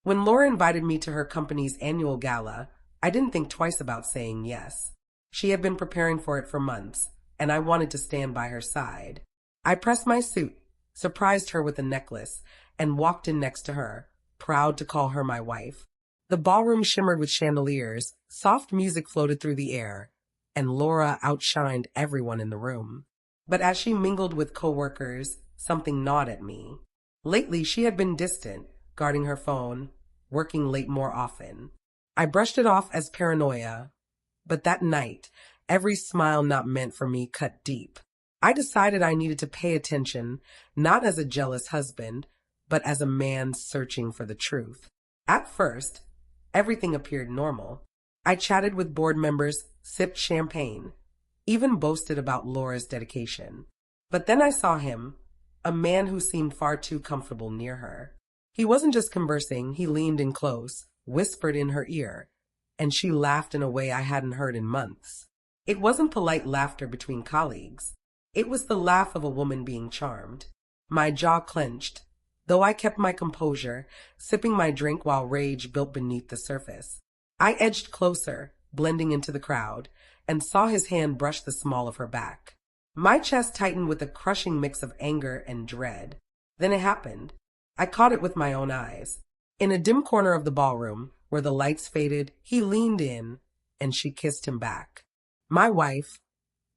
When Laura invited me to her company's annual gala, I didn't think twice about saying yes. She had been preparing for it for months, and I wanted to stand by her side. I pressed my suit, surprised her with a necklace, and walked in next to her, proud to call her my wife. The ballroom shimmered with chandeliers, soft music floated through the air, and Laura outshined everyone in the room. But as she mingled with coworkers, something gnawed at me. Lately, she had been distant, guarding her phone, working late more often. I brushed it off as paranoia, but that night, every smile not meant for me cut deep. I decided I needed to pay attention, not as a jealous husband, but as a man searching for the truth. At first, everything appeared normal. I chatted with board members, sipped champagne, even boasted about Laura's dedication. But then I saw him, a man who seemed far too comfortable near her. He wasn't just conversing, he leaned in close, whispered in her ear, and she laughed in a way I hadn't heard in months. It wasn't polite laughter between colleagues. It was the laugh of a woman being charmed. My jaw clenched, though I kept my composure, sipping my drink while rage built beneath the surface. I edged closer, blending into the crowd, and saw his hand brush the small of her back. My chest tightened with a crushing mix of anger and dread. Then it happened. I caught it with my own eyes. In a dim corner of the ballroom, where the lights faded, he leaned in, and she kissed him back. My wife,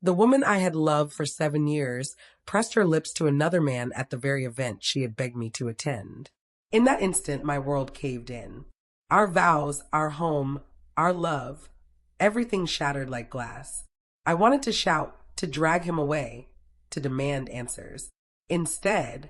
the woman I had loved for 7 years, pressed her lips to another man at the very event she had begged me to attend. In that instant, my world caved in. Our vows, our home, our love, everything shattered like glass. I wanted to shout, to drag him away, to demand answers. Instead,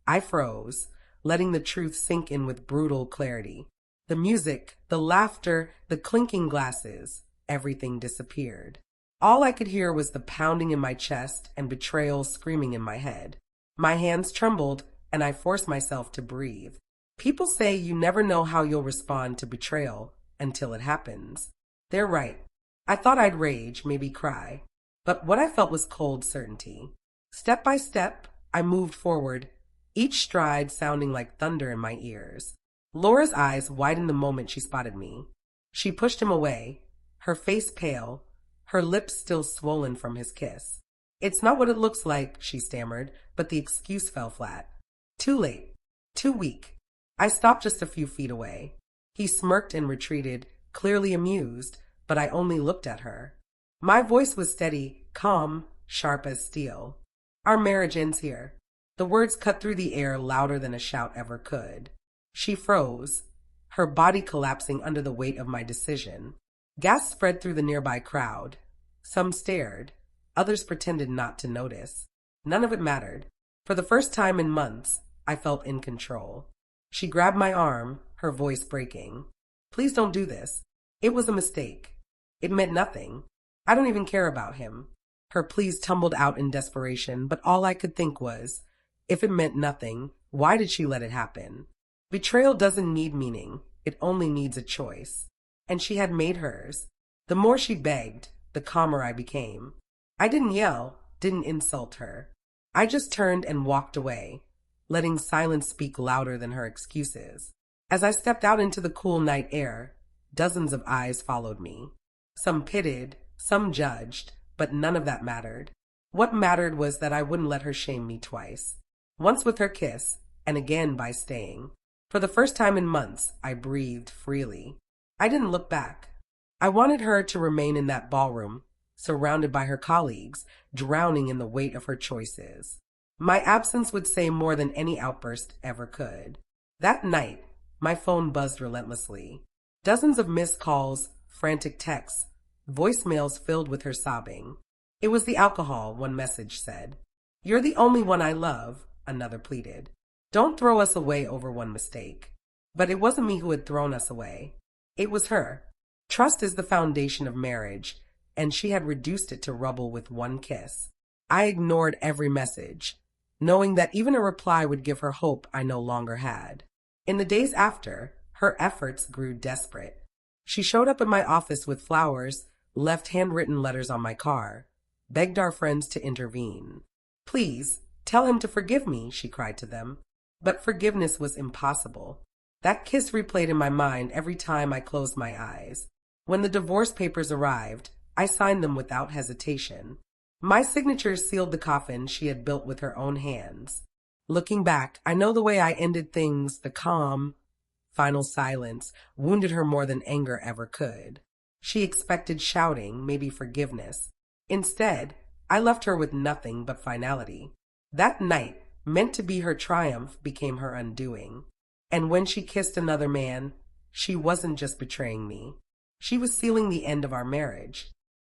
I froze, letting the truth sink in with brutal clarity. The music, the laughter, the clinking glasses, everything disappeared. All I could hear was the pounding in my chest and betrayal screaming in my head. My hands trembled, and I forced myself to breathe. People say you never know how you'll respond to betrayal until it happens. They're right. I thought I'd rage, maybe cry. But what I felt was cold certainty. Step by step, I moved forward, each stride sounding like thunder in my ears. Laura's eyes widened the moment she spotted me. She pushed him away, her face pale, her lips still swollen from his kiss. "It's not what it looks like," she stammered, but the excuse fell flat. Too late. Too weak. I stopped just a few feet away. He smirked and retreated, clearly amused, but I only looked at her. My voice was steady, calm, sharp as steel. "Our marriage ends here." The words cut through the air louder than a shout ever could. She froze, her body collapsing under the weight of my decision. Gasps spread through the nearby crowd. Some stared, others pretended not to notice. None of it mattered. For the first time in months, I felt in control. She grabbed my arm, her voice breaking. "Please don't do this. It was a mistake. It meant nothing. I don't even care about him." Her pleas tumbled out in desperation, but all I could think was, if it meant nothing, why did she let it happen? Betrayal doesn't need meaning. It only needs a choice. And she had made hers. The more she begged, the calmer I became. I didn't yell, didn't insult her. I just turned and walked away, letting silence speak louder than her excuses. As I stepped out into the cool night air, dozens of eyes followed me. Some pitied, some judged, but none of that mattered. What mattered was that I wouldn't let her shame me twice. Once with her kiss, and again by staying. For the first time in months, I breathed freely. I didn't look back. I wanted her to remain in that ballroom, surrounded by her colleagues, drowning in the weight of her choices. My absence would say more than any outburst ever could. That night, my phone buzzed relentlessly. Dozens of missed calls, frantic texts, voicemails filled with her sobbing. "It was the alcohol," one message said. "You're the only one I love," another pleaded. "Don't throw us away over one mistake." But it wasn't me who had thrown us away. It was her. Trust is the foundation of marriage, and she had reduced it to rubble with one kiss. I ignored every message, knowing that even a reply would give her hope I no longer had. In the days after, her efforts grew desperate. She showed up at my office with flowers, left handwritten letters on my car, begged our friends to intervene. "Please, tell him to forgive me," she cried to them. But forgiveness was impossible. That kiss replayed in my mind every time I closed my eyes. When the divorce papers arrived, I signed them without hesitation. My signature sealed the coffin she had built with her own hands. Looking back, I know the way I ended things, the calm, final silence, wounded her more than anger ever could. She expected shouting, maybe forgiveness. Instead, I left her with nothing but finality. That night, meant to be her triumph, became her undoing. And when she kissed another man, she wasn't just betraying me. She was sealing the end of our marriage.